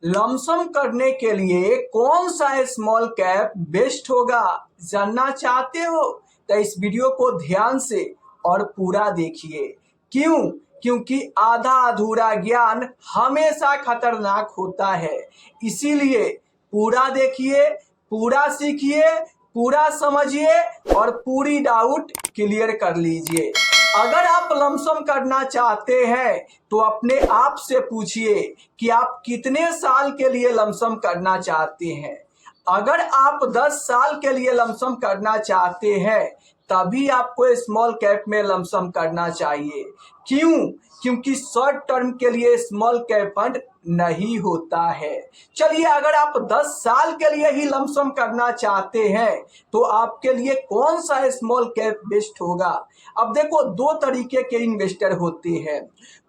Lump sum करने के लिए कौन सा स्मॉल कैप बेस्ट होगा, जानना चाहते हो तो इस वीडियो को ध्यान से और पूरा देखिए। क्यों? क्योंकि आधा अधूरा ज्ञान हमेशा खतरनाक होता है। इसीलिए पूरा देखिए, पूरा सीखिए, पूरा समझिए और पूरी डाउट क्लियर कर लीजिए। अगर आप लमसम करना चाहते हैं तो अपने आप से पूछिए कि आप कितने साल के लिए लमसम करना चाहते हैं। अगर आप 10 साल के लिए लमसम करना चाहते हैं तभी आपको स्मॉल कैप में लमसम करना चाहिए। क्यों? क्योंकि शॉर्ट टर्म के लिए स्मॉल कैप फंड नहीं होता है। चलिए, अगर आप 10 साल के लिए ही लमसम करना चाहते हैं तो आपके लिए कौन सा स्मॉल कैप बेस्ट होगा। अब देखो, दो तरीके के इन्वेस्टर होते हैं।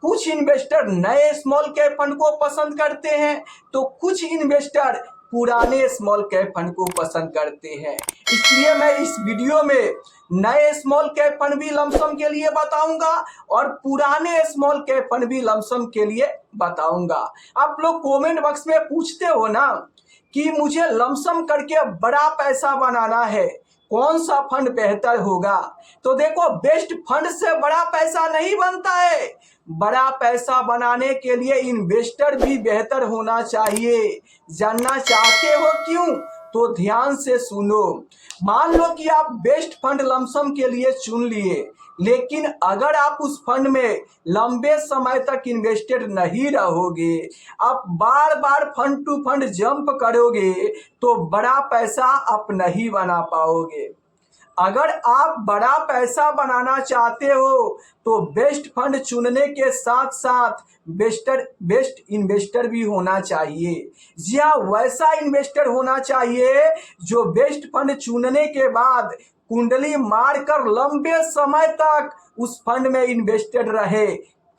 कुछ इन्वेस्टर नए स्मॉल कैप फंड को पसंद करते हैं तो कुछ इन्वेस्टर पुराने स्मॉल कैप फंड को पसंद करते हैं। इसलिए मैं इस वीडियो में नए स्मॉल कैप फंड भी लमसम के लिए बताऊंगा और पुराने स्मॉल कैप फंड भी लमसम के लिए बताऊंगा। आप लोग कमेंट बॉक्स में पूछते हो ना कि मुझे लमसम करके बड़ा पैसा बनाना है, कौन सा फंड बेहतर होगा। तो देखो, बेस्ट फंड से बड़ा पैसा नहीं बनता है। बड़ा पैसा बनाने के लिए इन्वेस्टर भी बेहतर होना चाहिए। जानना चाहते हो क्यों? तो ध्यान से सुनो। मान लो कि आप बेस्ट फंड लमसम के लिए चुन लिए, लेकिन अगर आप उस फंड में लंबे समय तक इन्वेस्टेड नहीं रहोगे, आप बार बार फंड टू फंड जंप करोगे तो बड़ा पैसा आप नहीं बना पाओगे। अगर आप बड़ा पैसा बनाना चाहते हो तो बेस्ट फंड चुनने के साथ साथ बेस्ट इन्वेस्टर भी होना चाहिए। जी हाँ, वैसा इन्वेस्टर होना चाहिए जो बेस्ट फंड चुनने के बाद कुंडली मारकर लंबे समय तक उस फंड में इन्वेस्टेड रहे।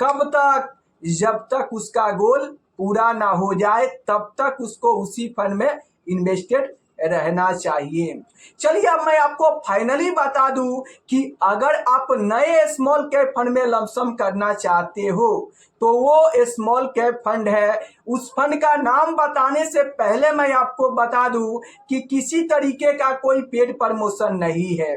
कब तक? जब तक उसका गोल पूरा ना हो जाए तब तक उसको उसी फंड में इन्वेस्टेड रहना चाहिए। चलिए, अब मैं आपको फाइनली बता दूं कि अगर आप नए स्मॉल कैप फंड में लमसम करना चाहते हो तो वो स्मॉल कैप फंड है। उस फंड का नाम बताने से पहले मैं आपको बता दूं कि किसी तरीके का कोई पेड प्रमोशन नहीं है।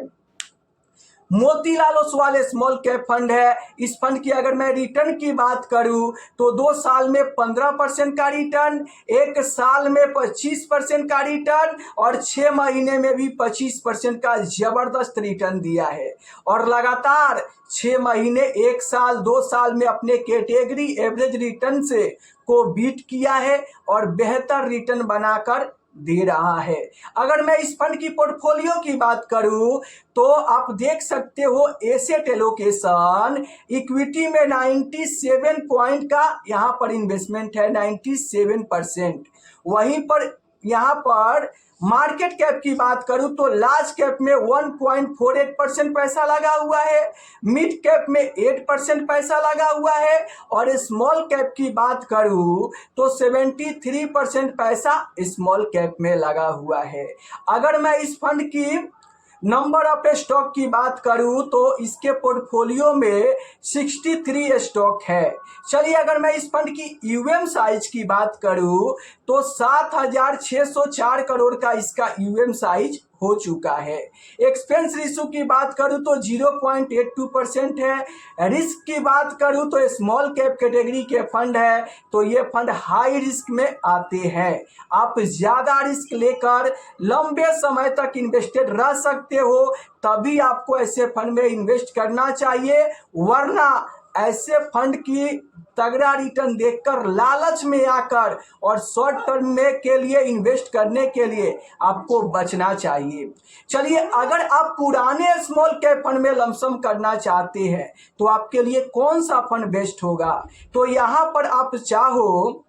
Motilal Oswal small cap fund है। इस फंड की अगर मैं रिटर्न की बात करूं तो 2 साल में 15% का रिटर्न, 1 साल में 25% का रिटर्न और 6 महीने में भी 25% का जबरदस्त रिटर्न दिया है। और लगातार 6 महीने, 1 साल, 2 साल में अपने कैटेगरी एवरेज रिटर्न से को बीट किया है और बेहतर रिटर्न बनाकर दे रहा है। अगर मैं इस फंड की पोर्टफोलियो की बात करूं तो आप देख सकते हो एसेट एलोकेशन इक्विटी में 97 पॉइंट का यहाँ पर इन्वेस्टमेंट है, 97%। वहीं पर यहाँ पर मार्केट कैप की बात करूं तो लार्ज कैप में 1.48% पैसा लगा हुआ है, मिड कैप में 8% पैसा लगा हुआ है और स्मॉल कैप की बात करूं तो 73% पैसा स्मॉल कैप में लगा हुआ है। अगर मैं इस फंड की नंबर ऑफ स्टॉक की बात करूं तो इसके पोर्टफोलियो में 63 स्टॉक है। चलिए, अगर मैं इस फंड की यूएम साइज की बात करूं तो 7,604 करोड़ का इसका यूएम साइज हो चुका है। एक्सपेंस रेशियो की बात करूं तो 0.82% है। रिस्क की बात करूं तो स्मॉल कैप कैटेगरी के फंड है तो ये फंड हाई रिस्क में आते हैं। आप ज्यादा रिस्क लेकर लंबे समय तक इन्वेस्टेड रह सकते हो, तभी आपको ऐसे फंड में इन्वेस्ट करना चाहिए। वरना ऐसे फंड की तगड़ा रिटर्न देखकर लालच में आकर और शॉर्ट टर्म में के लिए इन्वेस्ट करने के लिए आपको बचना चाहिए। चलिए, अगर आप पुराने स्मॉल कैप फंड में लमसम करना चाहते हैं तो आपके लिए कौन सा फंड बेस्ट होगा। तो यहाँ पर आप चाहो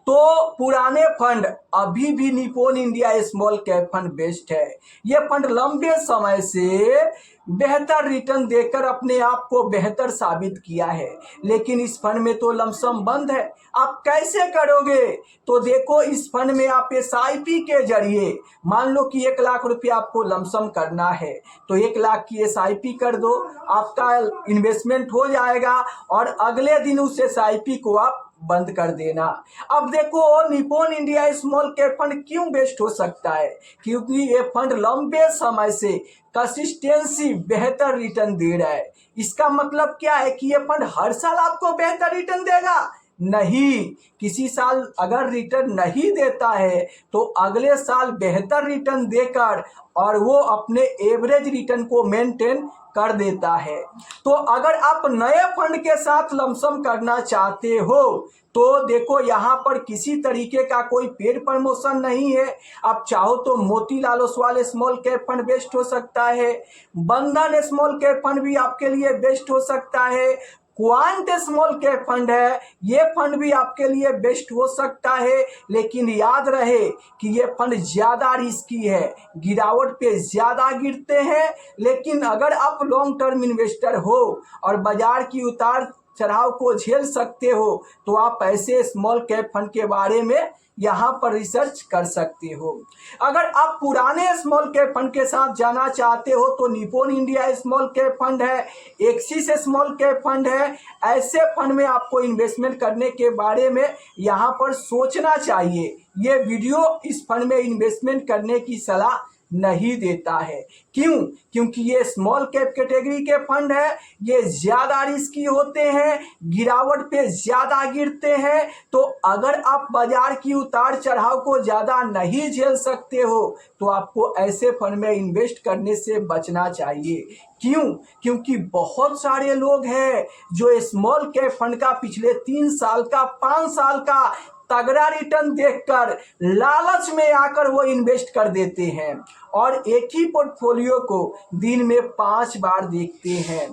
तो पुराने फंड अभी भी Nippon India small cap fund best है। यह फंड लंबे समय से बेहतर रिटर्न देकर अपने आप को बेहतर साबित किया है, लेकिन इस फंड में तो लमसम बंद है। आप कैसे करोगे? तो देखो, इस फंड में आप एसआईपी के जरिए, मान लो कि 1 लाख रुपया आपको लमसम करना है तो 1 लाख की एसआईपी कर दो, आपका इन्वेस्टमेंट हो जाएगा और अगले दिन उस एसआईपी को आप बंद कर देना। अब देखो Nippon India small cap fund क्यों बेस्ट हो सकता है, क्योंकि ये फंड लंबे समय से कंसिस्टेंसी बेहतर रिटर्न दे रहा है। इसका मतलब क्या है कि ये फंड हर साल आपको बेहतर रिटर्न देगा? नहीं, किसी साल अगर रिटर्न नहीं देता है तो अगले साल बेहतर रिटर्न देकर और वो अपने एवरेज रिटर्न को मेंटेन कर देता है। तो अगर आप नए फंड के साथ लमसम करना चाहते हो तो देखो यहाँ पर किसी तरीके का कोई पेड प्रमोशन नहीं है। आप चाहो तो Motilal Oswal small cap fund best हो सकता है, बंधन स्मॉल कैप फंड भी आपके लिए बेस्ट हो सकता है, क्वांट स्मॉल कैप फंड है, ये फंड भी आपके लिए बेस्ट हो सकता है। लेकिन याद रहे कि ये फंड ज़्यादा रिस्की है, गिरावट पे ज़्यादा गिरते हैं। लेकिन अगर आप लॉन्ग टर्म इन्वेस्टर हो और बाजार की उतार चढ़ाव को झेल सकते हो तो आप ऐसे स्मॉल कैप फंड के बारे में यहाँ पर रिसर्च कर सकते हो। अगर आप पुराने स्मॉल कैप फंड के साथ जाना चाहते हो तो Nippon India small cap fund है, एक्सिस स्मॉल कैप फंड है। ऐसे फंड में आपको इन्वेस्टमेंट करने के बारे में यहाँ पर सोचना चाहिए। ये वीडियो इस फंड में इन्वेस्टमेंट करने की सलाह नहीं देता है। क्यों? क्योंकि ये स्मॉल कैप कैटेगरी के फंड है, ये ज़्यादा रिस्की होते हैं, गिरावट पे ज़्यादा गिरते हैं। तो अगर आप बाजार की उतार चढ़ाव को ज़्यादा नहीं झेल सकते हो तो आपको ऐसे फंड में इन्वेस्ट करने से बचना चाहिए। क्यों? क्योंकि बहुत सारे लोग हैं जो स्मॉल कैप फंड का पिछले 3 साल का 5 साल का तगड़ा रिटर्न देखकर लालच में आकर वो इन्वेस्ट कर देते हैं और एक ही पोर्टफोलियो को दिन में 5 बार देखते हैं।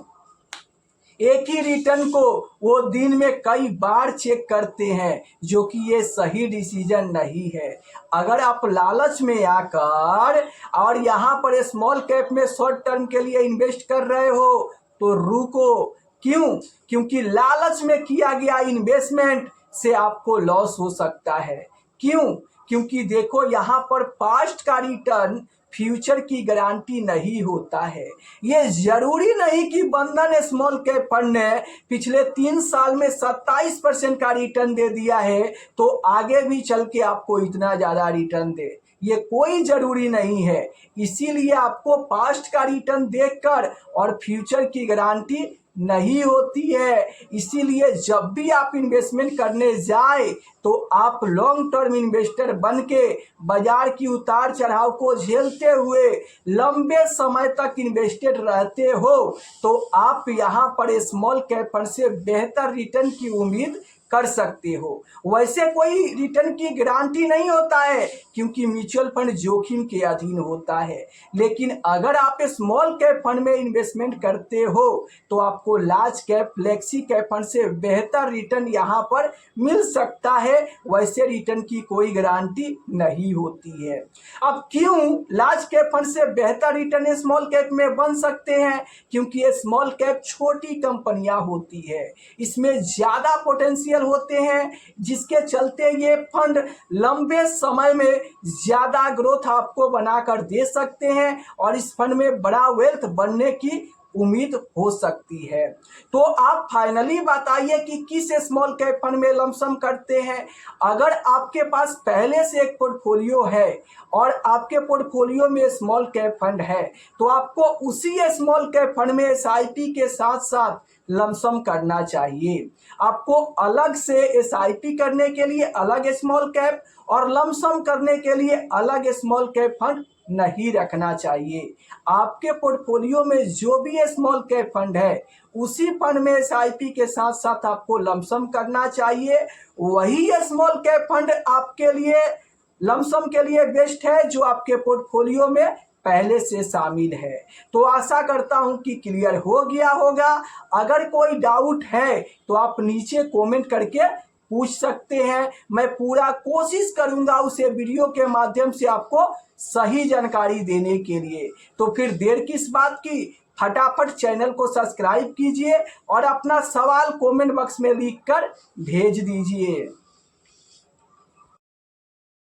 एक ही रिटर्न को वो दिन में कई बार चेक करते हैं, जो कि ये सही डिसीजन नहीं है। अगर आप लालच में आकर और यहाँ पर स्मॉल कैप में शॉर्ट टर्म के लिए इन्वेस्ट कर रहे हो तो रुको। क्यों? क्योंकि लालच में किया गया इन्वेस्टमेंट से आपको लॉस हो सकता है। क्यों? क्योंकि देखो यहाँ पर पास्ट का रिटर्न फ्यूचर की गारंटी नहीं होता है। ये जरूरी नहीं कि बंधन स्मॉल कैप फंड ने पिछले 3 साल में 27% का रिटर्न दे दिया है तो आगे भी चल के आपको इतना ज़्यादा रिटर्न दे, ये कोई जरूरी नहीं है। इसीलिए आपको पास्ट का रिटर्न देखकर और फ्यूचर की गारंटी नहीं होती है। इसीलिए जब भी आप इन्वेस्टमेंट करने जाए तो आप लॉन्ग टर्म इन्वेस्टर बन के बाजार की उतार चढ़ाव को झेलते हुए लंबे समय तक इन्वेस्टेड रहते हो तो आप यहाँ पर स्मॉल कैप फंड से बेहतर रिटर्न की उम्मीद कर सकते हो। वैसे कोई रिटर्न की गारंटी नहीं होता है क्योंकि म्यूचुअल फंड जोखिम के अधीन होता है। लेकिन अगर आप स्मॉल कैप फंड में इन्वेस्टमेंट करते हो तो आपको large cap flexi cap fund से बेहतर रिटर्न यहाँ पर मिल सकता है। वैसे रिटर्न की कोई गारंटी नहीं होती है। अब क्यों लार्ज कैप फंड से बेहतर रिटर्न स्मॉल कैप में बन सकते हैं? क्योंकि ये स्मॉल कैप छोटी कंपनियां होती है, इसमें ज़्यादा पोटेंशियल होते हैं, जिसके चलते ये फंड लंबे समय में ज्यादा ग्रोथ आपको बनाकर दे सकते हैं और इस फंड में बड़ा वेल्थ बनने की उम्मीद हो सकती है। तो आप फाइनली बताइए कि किस स्मॉल कैप फंड में लमसम करते हैं। अगर आपके पास पहले से एक पोर्टफोलियो है और आपके पोर्टफोलियो में स्मॉल कैप फंड है तो आपको उसी स्मॉल कैप फंड में एसआईपी के साथ साथ लमसम करना चाहिए। आपको अलग से एसआईपी करने के लिए अलग स्मॉल कैप और लमसम करने के लिए अलग स्मॉल कैप फंड नहीं रखना चाहिए। आपके पोर्टफोलियो में जो भी स्मॉल कैप फंड है उसी फंड में एसआईपी के साथ साथ आपको लमसम करना चाहिए। वही स्मॉल कैप फंड आपके लिए लमसम के लिए बेस्ट है जो आपके पोर्टफोलियो में पहले से शामिल है। तो आशा करता हूं कि क्लियर हो गया होगा। अगर कोई डाउट है तो आप नीचे कमेंट करके पूछ सकते हैं। मैं पूरा कोशिश करूंगा उसे वीडियो के माध्यम से आपको सही जानकारी देने के लिए। तो फिर देर किस बात की, फटाफट चैनल को सब्सक्राइब कीजिए और अपना सवाल कमेंट बॉक्स में लिखकर भेज दीजिए।